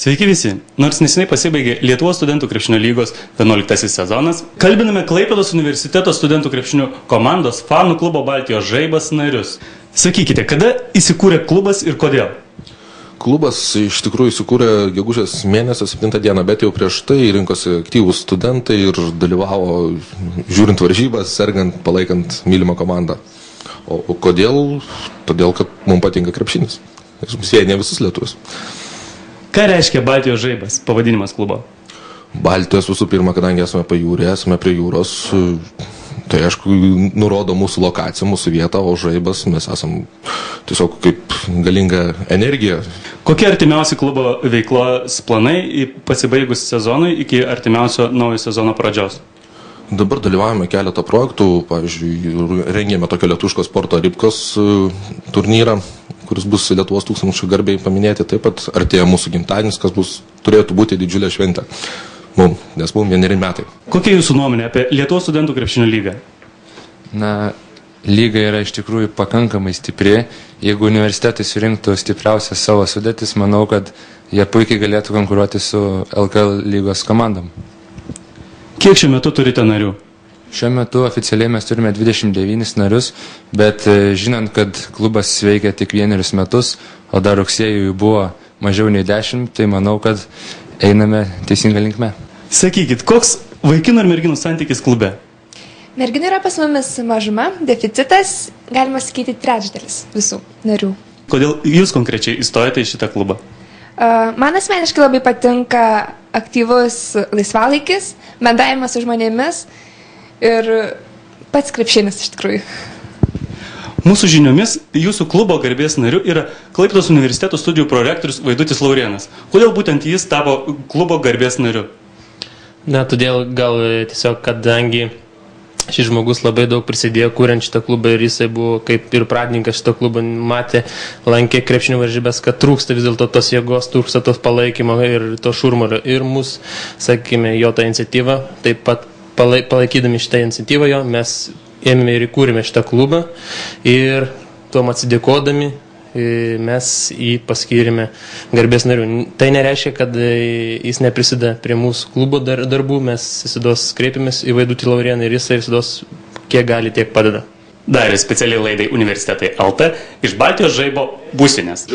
Sveiki visi! Nors neseniai pasibaigė Lietuvos studentų krepšinio lygos 11 sezonas, kalbiname Klaipėdos universiteto studentų krepšinio komandos fanų klubo Baltijos žaibas narius. Sakykite, kada įsikūrė klubas ir kodėl? Klubas iš tikrųjų įsikūrė gegužės mėnesio 7 dieną, bet jau prieš tai rinkosi aktyvūs studentai ir dalyvavo žiūrint varžybas, sergant, palaikant mylimą komandą. O kodėl? Todėl, kad mums patinka krepšinis. Jis vienija visus lietuvius. Ką reiškia Baltijos žaibas, pavadinimas klubo? Baltijos visų pirma, kadangi esame pajūrė, esame prie jūros, tai aišku, nurodo mūsų lokaciją, mūsų vietą, o žaibas mes esam tiesiog kaip galinga energija. Kokie artimiausi klubo veiklos planai pasibaigus sezonui iki artimiausio naujo sezono pradžios? Dabar dalyvavome keletą projektų, pavyzdžiui, rengėme tokio lietuviško sporto Ribkos turnyrą, kuris bus Lietuvos 1000 garbiai paminėti, taip pat artėja mūsų gimtadienis, kas turėtų būti didžiulė šventė, nes mums 1 metai. Kokia jūsų nuomonė apie Lietuvos studentų krepšinio lygą? Lyga yra iš tikrųjų pakankamai stipri. Jeigu universitetai surinktų stipriausias savo sudėtis, manau, kad jie puikiai galėtų konkuruoti su LKL lygos komandom. Kiek šiuo metu turite narių? Šiuo metu oficialiai mes turime 29 narius, bet žinant, kad klubas veikia tik 1 metus, o dar rugsėjui buvo mažiau nei 10, tai manau, kad einame teisinga linkme. Sakykit, koks vaikinų ir merginų santykis klube? Merginų yra pas mumis mažuma, deficitas, galima sakyti, trečdalis visų narių. Kodėl jūs konkrečiai įstojate į šitą klubą? Man asmeniškai labai patinka aktyvus laisvalaikis, bendravimas su žmonėmis ir pats krepšinis iš tikrųjų. Mūsų žiniomis, jūsų klubo garbės nariu yra Klaipėdos universiteto studijų prorektorius Vaidutis Laurėnas. Kodėl būtent jis tapo klubo garbės nariu? Todėl gal tiesiog, kadangi šis žmogus labai daug prisidėjo kuriant šitą klubą ir jisai buvo kaip ir pradininkas šitą klubą, matė, lankė krepšinio varžybas, kad trūksta vis dėlto tos jėgos, trūksta tos palaikymo ir to šurmulio. Ir mus, sakykime, jo tą iniciatyvą, taip pat palaikydami šitą iniciatyvą jo, mes ėmėme ir įkūrėme šitą klubą ir tuom atsidėkodami mes jį paskyrėme garbės narių. Tai nereiškia, kad jis neprisideda prie mūsų klubo darbų, mes visados kreipiamės į Vaidutį Laurėną ir jisai visados kiek gali, tiek padeda. Darė specialiai laidai Universitetai LT iš Baltijos žaibo būstinės.